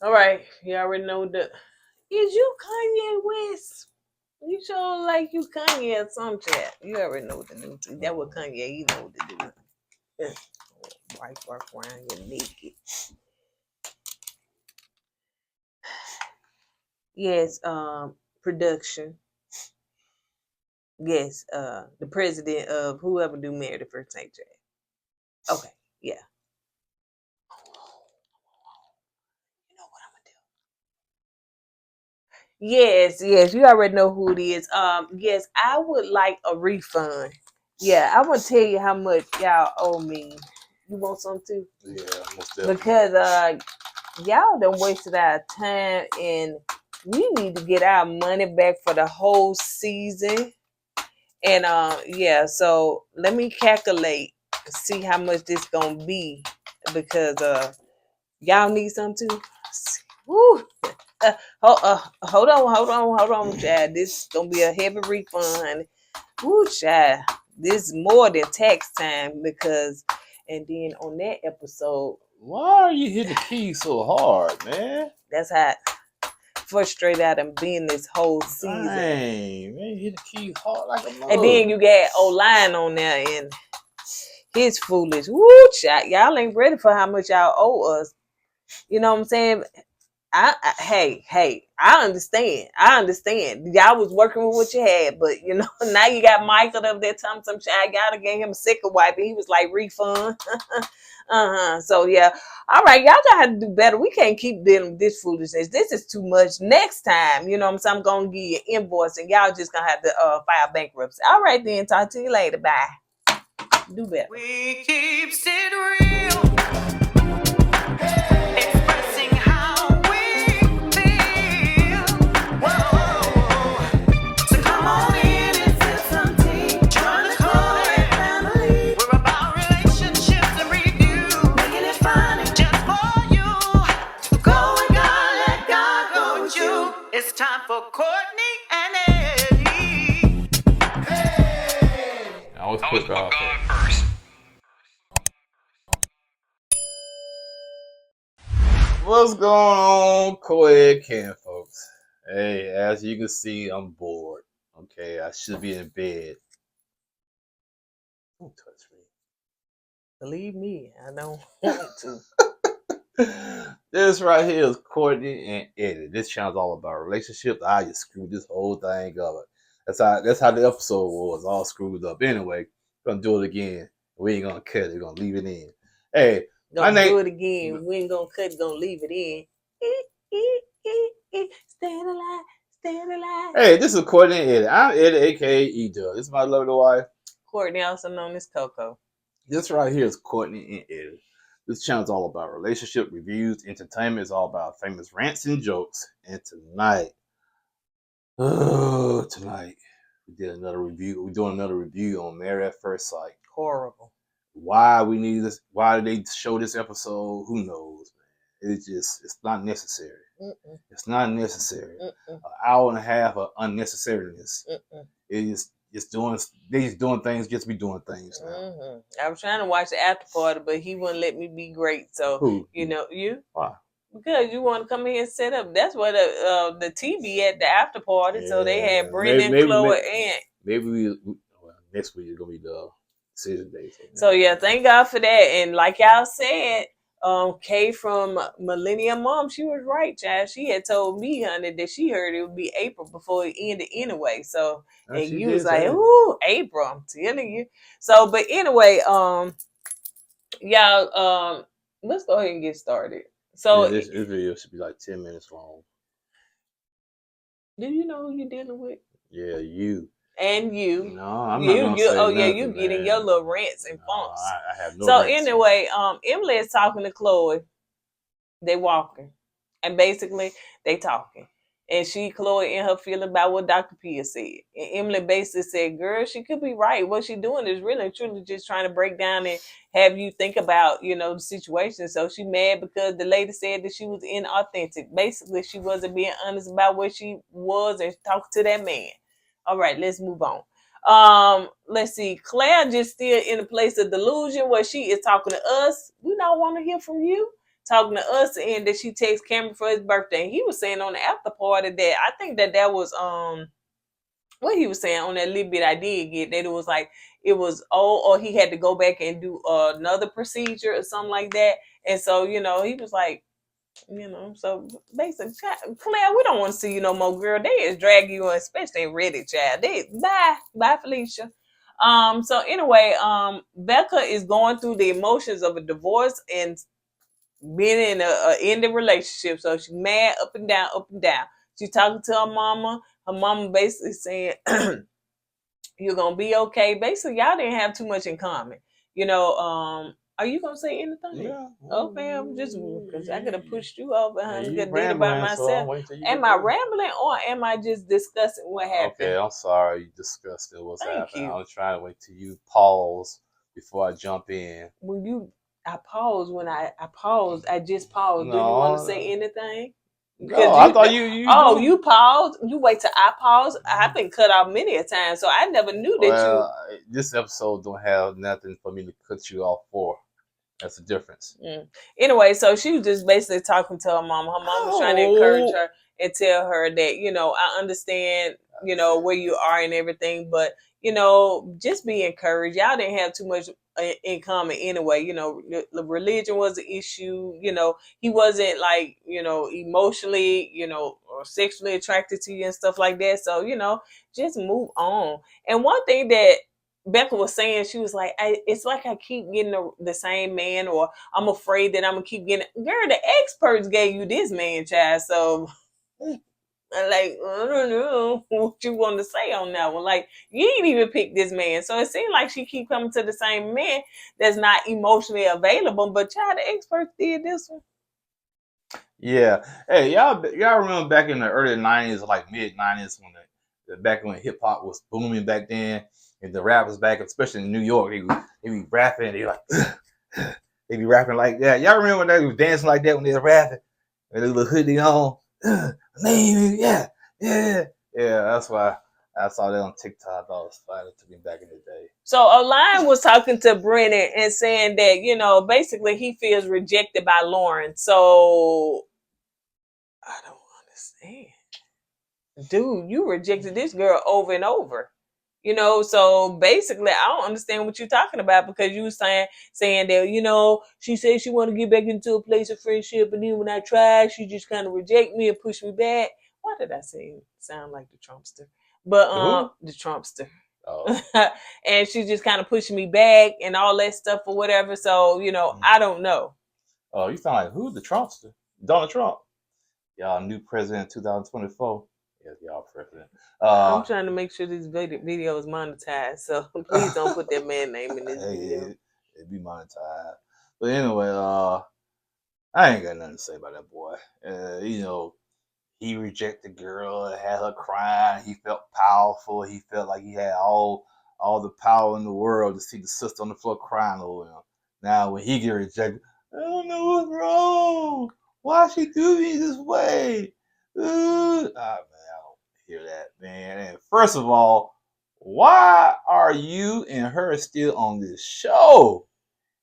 All right, you already know the. Is you Kanye West? You sure like you Kanye or some chat? You already know what to do. That what Kanye, you know what to do. Yeah. Wife walk around here naked. Yes, production. Yes, the president of whoever do Married at First St. Jack. Okay, yeah. You know what I'm gonna do? Yes, yes, you already know who it is. Yes, I would like a refund. Yeah, I want to tell you how much y'all owe me. You want some too? Yeah, most definitely. Because y'all done wasted our time and we need to get our money back for the whole season. And yeah, so let me calculate, see how much this gonna be because y'all need some too. Woo. Hold on, child. This is gonna be a heavy refund, honey. Woo, child. This is more than tax time because, and then on that episode, why are you hitting the keys so hard, man? that's how frustrated out of being this whole season. Dang, man, you hit the keys hard like a mug. And then you got Orion on there and his foolish. Woo, child. Y'all ain't ready for how much y'all owe us. You know what I'm saying? Hey, I understand. Y'all was working with what you had, but you know, now you got Michael up there telling some child gotta get him a second wife, and he was like, refund. So yeah. All right, y'all gotta do better. We can't keep dealing with this foolishness. This is too much. Next time, you know what I'm saying? I'm gonna give you an invoice and y'all just gonna have to file bankruptcy. All right then, talk to you later. Bye. Do better. We keep it real. Expressing how we feel. Whoa. So come on in and sip some tea. Join the Kourtney family. We're about relationships and review. Making it funny just for you. Go with God, let God go with you. It's time for Kourtney and Eddie. I always put God first. What's going on, co-ed camp folks? Hey, as you can see, I'm bored. Okay, I should be in bed. Don't touch me. Believe me, I don't want to. This right here is Kourtney and Eddie. This channel's all about relationships. I just screwed this whole thing up. That's how the episode was, all screwed up. Anyway, we're gonna do it again. We ain't gonna cut it. We're gonna leave it in. Hey, Gonna do it again. We ain't gonna cut it, gonna leave it in. Stay alive, stay alive. Hey, this is Kourtney and Eddie. I'm Eddie, aka E-Dub. This is my lovely wife, Kourtney, also known as Coco. This right here is Kourtney and Eddie. This channel's all about relationship reviews, entertainment. It's all about famous rants and jokes. And tonight, we did another review. We're doing another review on Married at First Sight. Horrible. Why we need this? Why did they show this episode? Who knows, man? It's not necessary. Mm-mm. It's not necessary. Mm-mm. An hour and a half of unnecessariness. Mm-mm. They just doing things, just be doing things now. Mm-hmm. I was trying to watch the after party, but he wouldn't let me be great. So Who? you know, you. Why? Because you want to come here and set up. That's what the TV at the after party. Yeah. So they had Brendan, Chloe, and maybe next week is gonna be the decision day. So yeah, thank God for that. And like y'all said, Kay from Millennium Mom, she was right, child. She had told me, honey, that she heard it would be April before it ended anyway. So and you was like, ooh, April, I'm telling you. So, but anyway, y'all, let's go ahead and get started. So yeah, this video should be like 10 minutes long. Do you know who you're dealing with? Yeah, you. And you. No, I'm not gonna say oh nothing, yeah, you getting your little rants and funks. I have no So rants. anyway, Emily is talking to Chloe. They walking. And basically they talking. And Chloe in her feeling about what Dr. Pia said. And Emily basically said, girl, she could be right. What she doing is really and truly just trying to break down and have you think about, the situation. So she mad because the lady said that she was inauthentic. Basically, she wasn't being honest about where she was and talking to that man. All right, let's move on. Let's see. Claire just still in a place of delusion where she is talking to us. We don't want to hear from you. talking to us, and that she texted Cameron for his birthday. And he was saying on the after party that I think that was what he was saying on that little bit I did get, that it was like it was or he had to go back and do another procedure or something like that. And so, you know, he was like, you know, so basically, Claire, we don't want to see you no more, girl. They is dragging you, especially in Reddit, child. Bye, Felicia. So anyway, Becca is going through the emotions of a divorce and being in a ending relationship. So she's mad up and down, up and down. She's talking to her mama. Her mama basically saying, you're gonna be okay. Basically, y'all didn't have too much in common. You know, are you gonna say anything? Yeah. Okay, I'm just because I could have pushed you over and You did it by rambling, so I'm myself. waiting till you Am get I through. rambling or am I just discussing what happened? Okay, I'm sorry you discussed it. What's Thank happening? you. I was trying to wait till you pause before I jump in. I paused when I paused. I just paused. Do you want to say anything? No, I thought you. Oh, you paused. You wait till I pause. I've been cut off many a time, so I never knew that Well, this episode don't have nothing for me to cut you off for. That's the difference. Anyway, so she was just basically talking to her mom. Her mom was trying to encourage her and tell her that, you know, I understand, you know, where you are and everything, but, you know, just be encouraged. Y'all didn't have too much in common anyway. You know, the religion was an issue. You know, he wasn't like, you know, emotionally, you know, or sexually attracted to you and stuff like that. So, you know, just move on. And one thing that Becca was saying, she was like, it's like I keep getting the same man, or I'm afraid that I'm going to keep getting. Girl, the experts gave you this man, child. So, like, I don't know what you want to say on that one. Like, you ain't even pick this man. So it seems like she keep coming to the same man that's not emotionally available. But, child, the experts did this one. Yeah. Hey, y'all remember back in the early 90s, like mid 90s, back when hip hop was booming back then, and the rap was back, especially in New York, they be rapping, they like, they be rapping like that. Y'all remember when they was dancing like that when they was rapping, with a little hoodie on? Yeah. That's why I saw that on TikTok. I thought it was funny to me back in the day. So Orion was talking to Brennan and saying that, you know, basically he feels rejected by Lauren. So I don't understand. Dude, you rejected this girl over and over. You know, so basically I don't understand what you're talking about, because you were saying that, you know, she said she want to get back into a place of friendship, and then when I tried, she just kind of reject me and push me back. Why did I sound like the Trumpster? But the Trumpster. Oh. And she just kind of pushing me back and all that stuff or whatever. So, you know, I don't know. Oh, you sound like who? The Trumpster? Donald Trump. Y'all new president 2024. Yes, y'all president. I'm trying to make sure this video is monetized, so please don't put that man name in this video. It be monetized. But anyway, I ain't got nothing to say about that boy. You know, he rejected the girl, had her crying. He felt powerful. He felt like he had all the power in the world to see the sister on the floor crying over him. Now, when he get rejected, I don't know what's wrong. Why she do me this way? Man, I don't hear that, man. And first of all, why are you and her still on this show?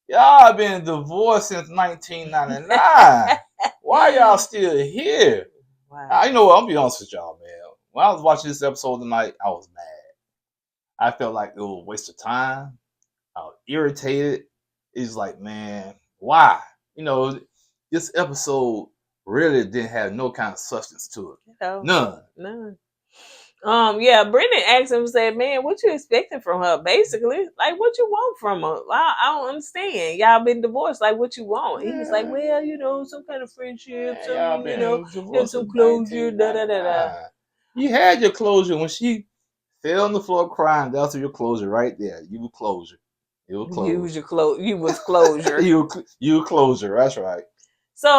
Y'all been divorced since 1999. Why y'all still here? Wow. You know what? I'll be honest with y'all, man. When I was watching this episode tonight, I was mad. I felt like it was a waste of time. I was irritated. It's like, man, why? You know, this episode really didn't have no kind of substance to it. No. None. Yeah, Brendan asked him, said, man, what you expecting from her? Basically, like, what you want from her? I don't understand. Y'all been divorced, like, what you want? He was like, well, you know, some kind of friendship, some, you know, there's some closure, da-da-da-da. You had your closure when she fell on the floor crying. That was your closure right there. You were closure. You were closure. You was closure. you were closure. That's right. So,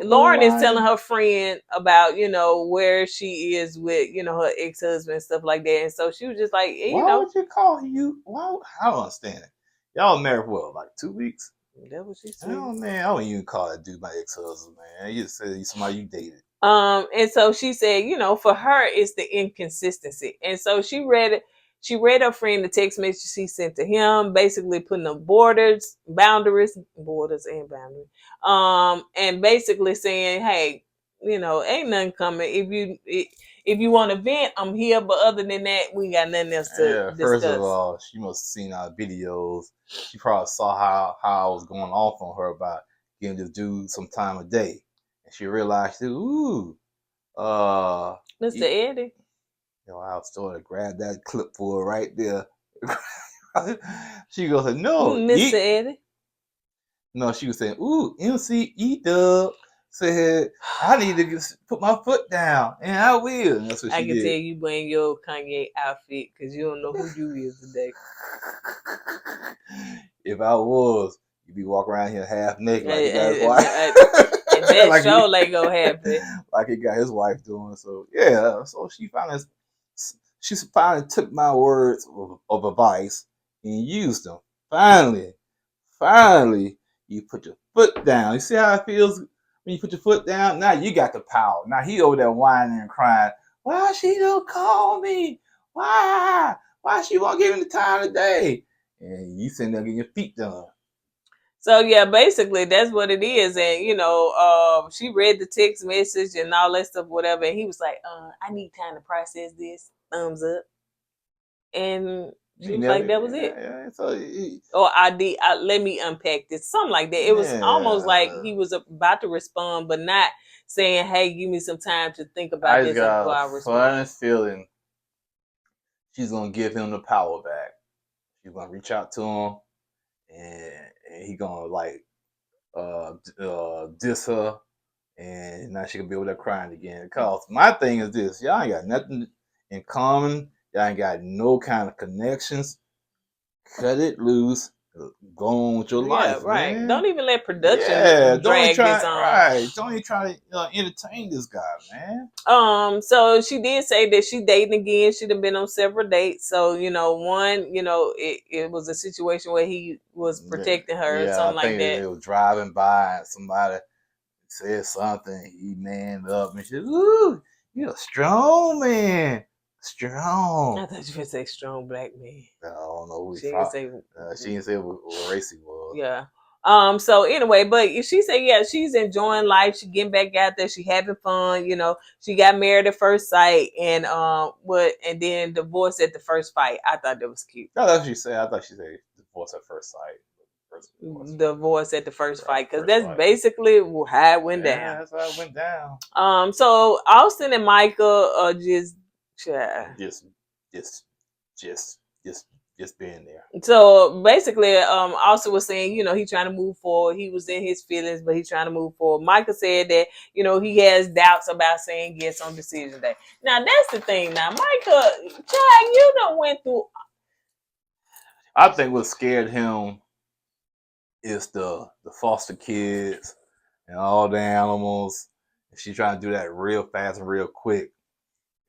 Lauren is telling her friend about, you know, where she is with, you know, her ex-husband and stuff like that. And so she was just like, why would you call you? Why? I don't understand it. Y'all married for what, like 2 weeks? That was she said. Oh man, I wouldn't even call that dude my ex-husband, man. You said he's somebody you dated. And so she said, you know, for her it's the inconsistency. And so she read it. she read her friend the text message she sent to him, basically putting up borders and boundaries, and basically saying, hey, ain't nothing coming. If you want to vent, I'm here, but other than that, we got nothing else to discuss. First of all, she must have seen our videos. She probably saw how I was going off on her about giving this dude some time of day, and she realized, ooh, Mr. Eddie. I was starting to grab that clip for her right there. She goes, no, Mr. Eddie. No, she was saying, ooh, MC E-Dub said, I need to put my foot down, and I will. And that's what I she can did. tell you wearing your Kanye outfit because you don't know who you is today. If I was, you'd be walking around here half naked like he got his And wife. that Like show ain't gonna happen. Like he got his wife doing. So yeah, so she finally took my words of advice and used them. Finally, you put your foot down. You see how it feels when you put your foot down? Now you got the power. Now he over there whining and crying. Why she don't call me? Why? Why she won't give him the time of day? And you sitting there getting your feet done. So yeah, basically that's what it is. And she read the text message and all that stuff, whatever. And he was like, I need time to process this. Thumbs up. And she was like, that was it. Yeah, so Or let me unpack this. Something like that. It was almost like he was about to respond, but not saying, hey, give me some time to think about this before I respond. Funny feeling she's gonna give him the power back. She's gonna reach out to him and he gonna like diss her, and now she gonna be over there crying again. Because my thing is this: y'all ain't got nothing in common. Y'all ain't got no kind of connections. Cut it loose. Go on with your life, right. man. Don't even let production drag this on. Right. Don't even try to entertain this guy, man. So she did say that she dating again. She'd have been on several dates. So, one, it was a situation where he was protecting her or something like that. They was driving by and somebody said something. He manned up and she said, ooh, you're a strong man. Strong. I thought you would say strong black man. I don't know who she didn't say what race he was. Yeah. So anyway, but she said, yeah, she's enjoying life. She getting back out there. She having fun. She got married at first sight and and then divorced at the first fight. I thought that was cute. No, that's what she said. I thought she said divorce at first sight. Divorce at the first fight, because that's basically how it went down. Yeah, that's how it went down. So Austin and Michael are just being there. So basically, Austin was saying, he trying to move forward. He was in his feelings, but he's trying to move forward. Michael said that, he has doubts about saying yes on decision day. Now that's the thing. Now, Michael, child, you done went through. I think what scared him is the foster kids and all the animals. She's trying to do that real fast and real quick.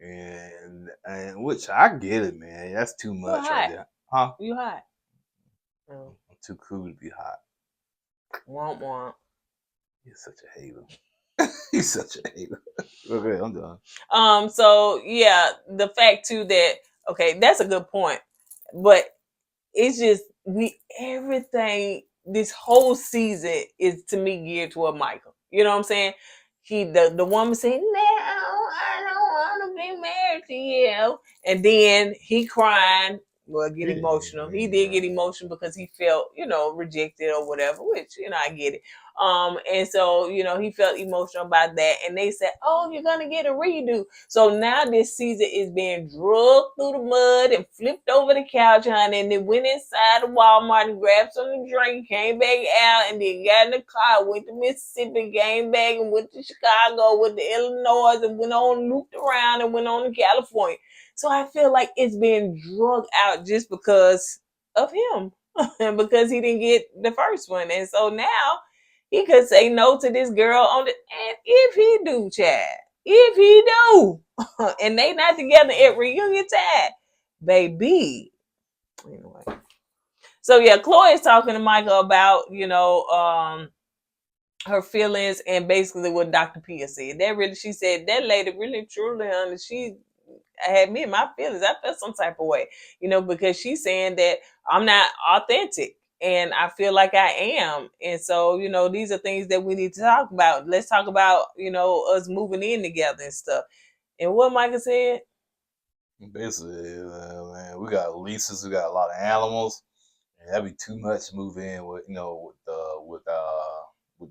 And which I get it, man. That's too much right there. Huh? You hot? No. I'm too cool to be hot. Womp. You're such a hater. He's such a hater. Okay, I'm done. So yeah, the fact too that that's a good point. But it's just everything this whole season is to me geared toward Michael. You know what I'm saying? The woman saying, no, I don't want to be married to you. And then he crying, get emotional. He did get emotional because he felt, rejected or whatever, which, I get it. And so, he felt emotional about that. And they said, oh, you're going to get a redo. So now this season is being drugged through the mud and flipped over the couch, honey. And then went inside the Walmart and grabbed some drink, came back out, and then got in the car, went to Mississippi, came back and went to Chicago, went to Illinois, and went on, looped around and went on to California. So I feel like it's being drugged out just because of him. And because he didn't get the first one. And so now he could say no to this girl and if he do, Chad, if he do, and they not together at reunion time, baby. Anyway. So yeah, Chloe is talking to Michael about, her feelings and basically what Dr. Pia said. She said that lady really truly, honey, had me in my feelings. I felt some type of way, because she's saying that I'm not authentic. And I feel like I am. And so, these are things that we need to talk about. Let's talk about, us moving in together and stuff. And what Micah said? Basically, man, we got leases, we got a lot of animals, and that'd be too much to move in with, with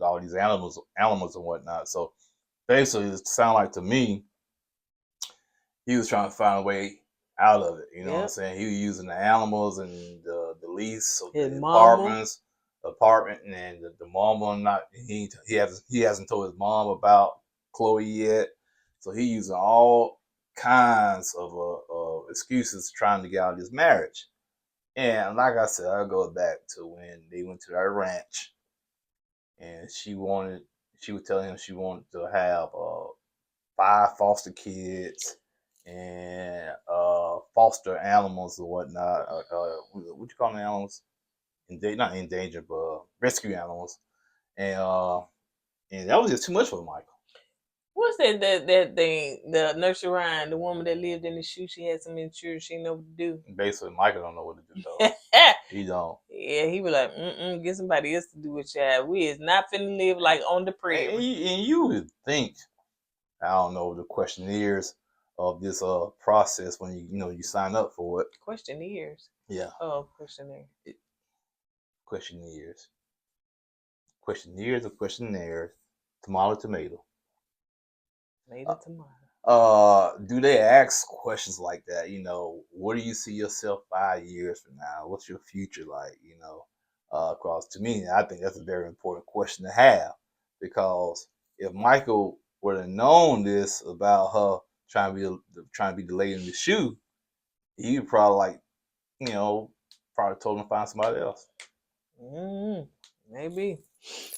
all these animals and whatnot. So basically, it sounded like to me, he was trying to find a way out of it. You know what I'm Yep. saying? He was using the animals and the lease of His the mama. apartment, and the mama. Not he hasn't told his mom about Chloe yet, so he using all kinds of excuses trying to get out of this marriage. And like I said, I go back to when they went to that ranch, and she was telling him she wanted to have 5 foster kids and foster animals or whatnot. What you call them animals? Not endangered, but rescue animals. And that was just too much for Michael. What's that thing? The nursery rhyme, the woman that lived in the shoe, she had some insurance, she didn't know what to do. Basically, Michael don't know what to do though. He don't. Yeah, he was like, get somebody else to do it, child. We is not finna live like on the prairie. And you would think, I don't know, the questionnaires of this process when you sign up for it. Questionnaires. Yeah. Oh, questionnaire. Questionnaires. Questionnaires or questionnaires. Tomato. Tomato, tomato. Do they ask questions like that? Where do you see yourself 5 years from now? What's your future like? Because to me, I think that's a very important question to have, because if Michael would have known this about her trying to be delayed in the shoe, he would probably probably told him to find somebody else. Maybe.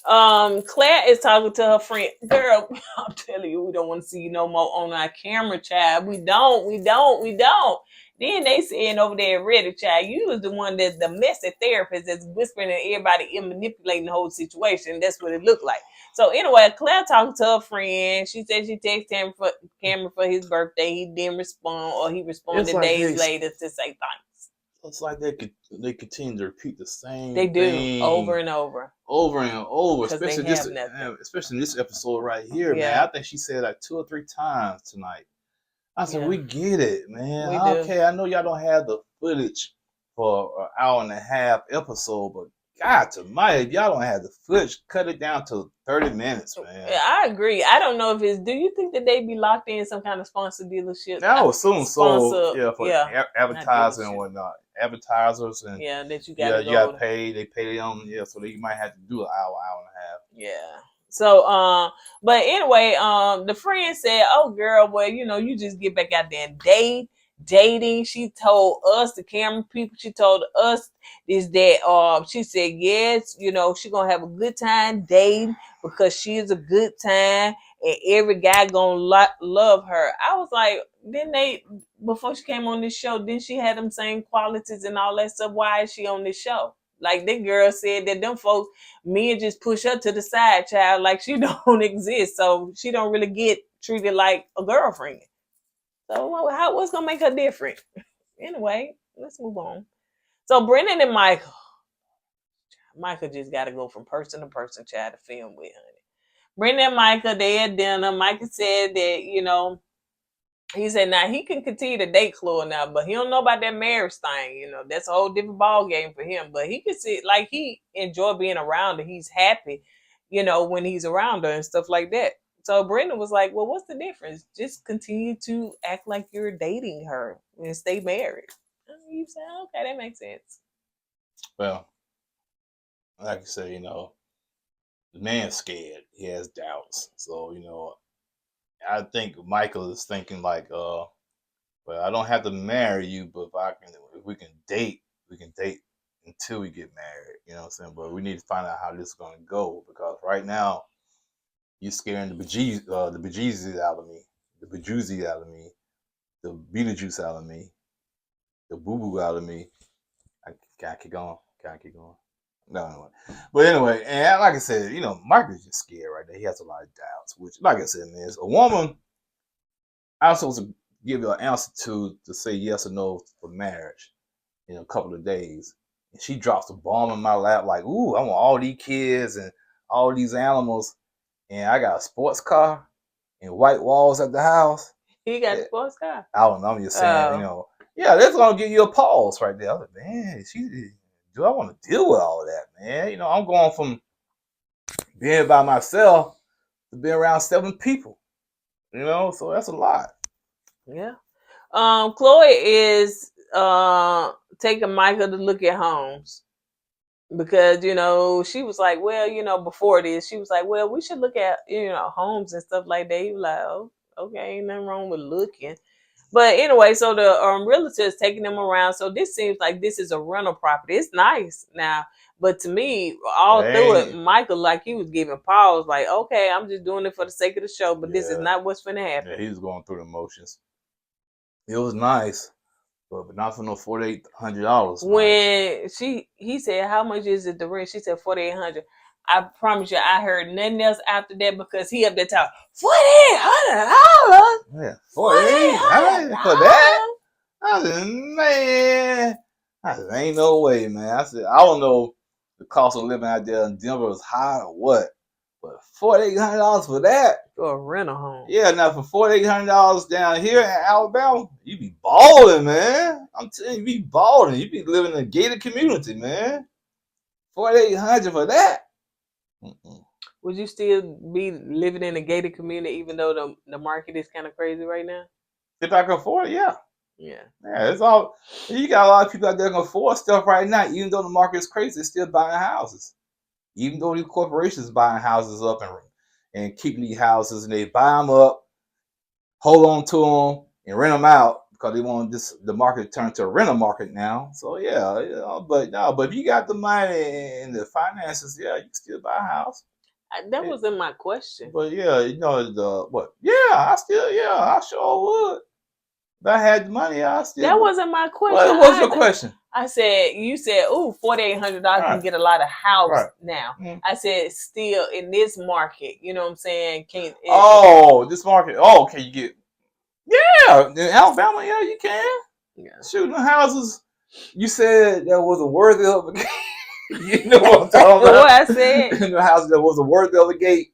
Claire is talking to her friend. Girl, I'm telling you, we don't want to see you no more on our camera, child. We don't. Then they saying over there at Reddit, child, you was the one that's the messy therapist that's whispering to everybody and manipulating the whole situation. That's what it looked like. So anyway, Claire talking to her friend. She said she texted Cameron for his birthday. He didn't respond, or he responded days later to say thanks. It's like they continue to repeat the same They do thing over and over. Especially in this episode right here, man. I think she said like 2 or 3 times tonight. I said, we get it, man. Okay, I know y'all don't have the footage for an hour and a half episode, but God almighty, if y'all don't have the footage, cut it down to 30 minutes, man. Yeah, I agree. I don't know if it's. Do you think that they be locked in some kind of sponsor dealership? I would assume so. Yeah, for advertising and whatnot. Advertisers and that you got. You got to pay. They pay them. Yeah, so you might have to do an hour and a half. Yeah. So, but anyway, the friend said, "Oh, girl, well, you just get back out there and dating." She told us, the camera people, she told us is that, she said, yes, she gonna have a good time dating because she is a good time and every guy gonna love her. I was like, before she came on this show, didn't she have them same qualities and all that stuff? Why is she on this show? Like, that girl said that them folks, men just push her to the side, child, like she don't exist. So she don't really get treated like a girlfriend. So what's going to make her different? Anyway, let's move on. So Brendan and Michael just got to go from person to person, child, to film with, honey. Brendan and Michael, they at dinner. Michael said that, he said now he can continue to date Chloe now, but he don't know about that marriage thing. That's a whole different ball game for him. But he can see, like, he enjoy being around her. He's happy, when he's around her and stuff like that. So Brendan was like, well, what's the difference? Just continue to act like you're dating her and stay married. And you say, okay, that makes sense. Well, like you say, the man's scared. He has doubts. So, I think Michael is thinking like, well, I don't have to marry you, but if we can date until we get married. You know what I'm saying? But we need to find out how this is going to go, because right now you're scaring the bejesus out of me, the bejuicy out of me, the Beetlejuice out of me, the boo boo out of me. I can't keep going. No. But anyway, and like I said, Michael's just scared right there. He has a lot of doubts, which, like I said, man, as a woman, I'm supposed to give you an answer to say yes or no for marriage in a couple of days. And she drops a bomb in my lap like, ooh, I want all these kids and all these animals, and I got a sports car and white walls at the house. He got a sports car. I don't know. I'm just saying, yeah, that's gonna give you a pause right there. I was like, man, do I want to deal with all that, man? I'm going from being by myself to being around 7 people. So that's a lot. Yeah. Chloe is taking Michael to look at homes because she was like, well, before this, she was like, well, we should look at homes and stuff like that. He was like, oh, okay, ain't nothing wrong with looking. But anyway, so the realtor is taking them around. So this seems like this is a rental property. It's nice now, but to me, all through it, Michael, like he was giving pause, like, okay, I'm just doing it for the sake of the show, but this is not what's going to happen. Yeah, he was going through the motions. It was nice, but not for no $4,800. When he said, how much is it the rent? She said $4,800. I promise you, I heard nothing else after that because he up there talking $4,800. Yeah, $4,800 for that. I said, man, ain't no way, man. I said, I don't know the cost of living out there in Denver is high or what, but $4,800 for that. For a rental home. Yeah, now for $4,800 down here in Alabama, you be balling, man. I'm telling you, you be balling. You be living in a gated community, man. $4,800 for that. Mm-mm. Would you still be living in a gated community even though the market is kind of crazy right now? If I can afford it, yeah. Yeah. Yeah, it's all. You got a lot of people out there that can afford stuff right now, even though the market is crazy, they're still buying houses. Even though these corporations buying houses up and keeping these houses, and they buy them up, hold on to them, and rent them out because they want the market to turn to a rental market now. So yeah, but if you got the money and the finances, yeah, you can still buy a house. That wasn't my question. But yeah, the what? Yeah, I sure would. If I had the money, I still. That wasn't my question. What was your question? I said, you said, ooh, $4,800 can get a lot of house now. Mm-hmm. I said, still in this market, you know what I'm saying? This market. Oh, can you get? Yeah, in Alabama, yeah, you can. Yeah. Shooting houses. You said that was a worthy of a gate. You know what I'm talking about? What I said? In the house that was a worthy of a gate.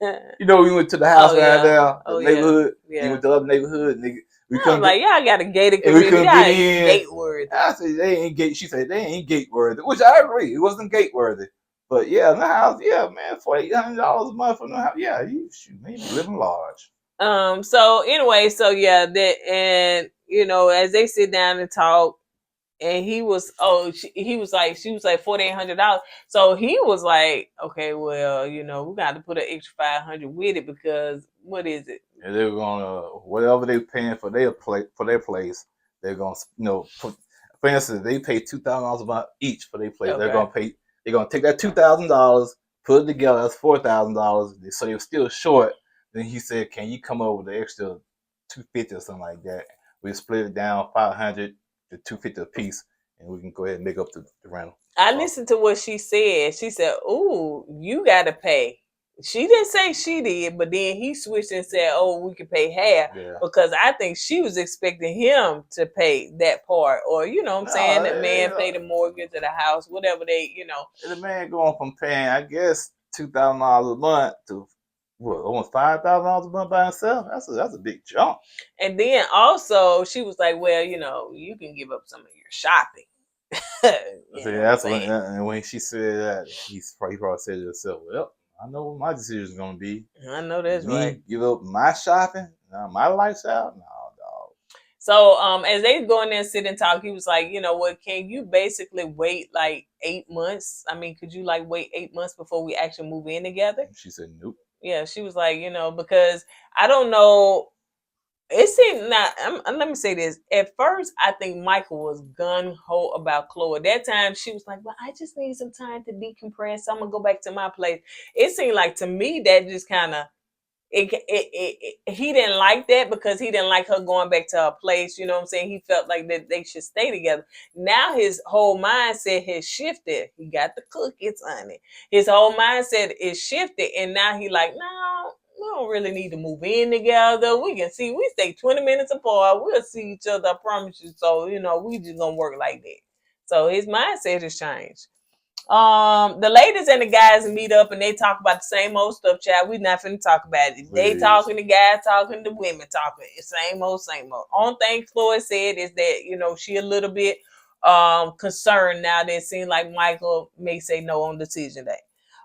We went to the house right there, the neighborhood. Yeah. You went to the other neighborhood, nigga. I was like, y'all got a gated community. Y'all ain't gate worthy. I said they ain't gate. She said they ain't gate worthy, which I agree. It wasn't gate worthy, but yeah, in the house, yeah, man, $4,800 a month for the house. Yeah, you be living large. So anyway, yeah, and as they sit down and talk, and he was she was like $4,800. So he was like, okay, well, we got to put an extra $500 with it because what is it? And they're gonna whatever they're paying for their place, they're gonna for instance, they pay $2,000 a month each for their place. Okay. They're gonna take that $2,000, put it together, that's $4,000. So they're still short. Then he said, can you come over with the extra $250 or something like that? We split it down $500 to $250 a piece, and we can go ahead and make up the rental. I listened to what she said. She said, ooh, you gotta pay. She didn't say she did, but then he switched and said, oh, we could pay half. Yeah. Because I think she was expecting him to pay that part. Or, what I'm saying, the man pay the mortgage of the house, whatever they. The man going from paying, I guess, $2,000 a month to almost $5,000 a month by himself. That's a big jump. And then also she was like, well, you can give up some of your shopping. And when she said that, he probably said to himself, well, I know what my decision is going to be. I know that's right. Give up my shopping, my lifestyle? No, dog. So as they go in there and sit and talk, he was like, what, can you basically wait like 8 months? I mean, could you wait 8 months before we actually move in together? She said, nope. Yeah, she was like, because I don't know. It seemed let me say this. At first, I think Michael was gung-ho about Chloe. At that time, she was like, well, I just need some time to decompress. So I'm going to go back to my place. It seemed like to me that just kind of, he didn't like that because he didn't like her going back to her place. You know what I'm saying? He felt like that they should stay together. Now his whole mindset has shifted. He got the cookies on it. His whole mindset is shifted. And now he like, no, don't really need to move in together. We stay 20 minutes apart. We'll see each other, I promise you. So, we just gonna work like that. So his mindset has changed. The ladies and the guys meet up and they talk about the same old stuff, child. We not finna talk about it. They talking, the guys talking, the women talking. Same old, same old. Only thing Floyd said is that, she a little bit concerned now that it seems like Michael may say no on decision day.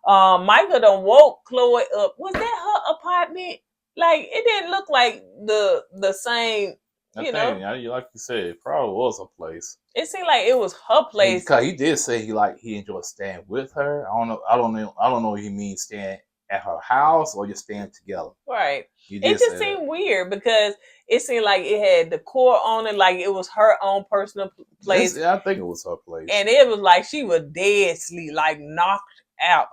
Michael done woke Chloe up. Was that her apartment? Like, it didn't look like the same, I think, like you said, it probably was a place. It seemed like it was her place. Because he did say he enjoyed staying with her. I don't know if he means staying at her house or just staying together. Right. It just seemed weird because it seemed like it had the core on it, like it was her own personal place. I think it was her place. And it was like she was dead asleep, like knocked out.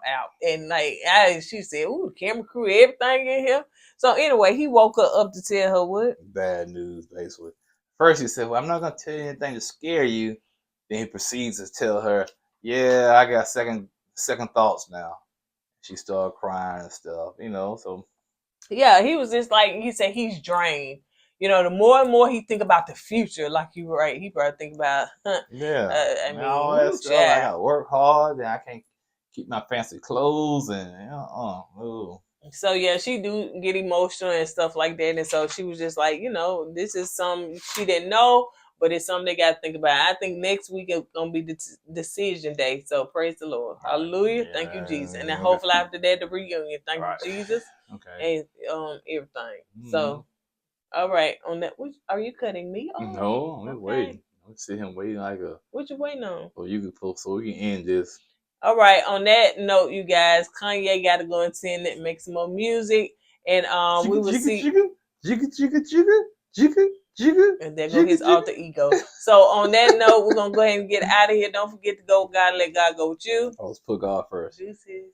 And like she said, ooh, camera crew, everything in here. So anyway, he woke her up to tell her what? Bad news, basically. First he said, well, I'm not going to tell you anything to scare you. Then he proceeds to tell her, yeah, I got second thoughts now. She started crying and stuff, so. Yeah, he was just like, he said he's drained. The more and more he think about the future, like you right, he probably think about, all that stuff. I got to work hard, and I can't keep my fancy clothes, and So yeah, she do get emotional and stuff like that, and so she was just like, this is something she didn't know, but it's something they got to think about. I think next week is gonna be the decision day. So praise the Lord, hallelujah, thank you Jesus, and then hopefully after that the reunion, thank you Jesus, and everything. Mm-hmm. So, all right, on that, are you cutting me off? No, I'm waiting. I see him waiting like a. What you waiting on? So we can end this. All right. On that note, you guys, Kanye got to go and sing it, make some more music, and we will see. And there goes his alter ego. So on that note, we're gonna go ahead and get out of here. Don't forget to go with God, let God go with you. Let's put God first. Deuces.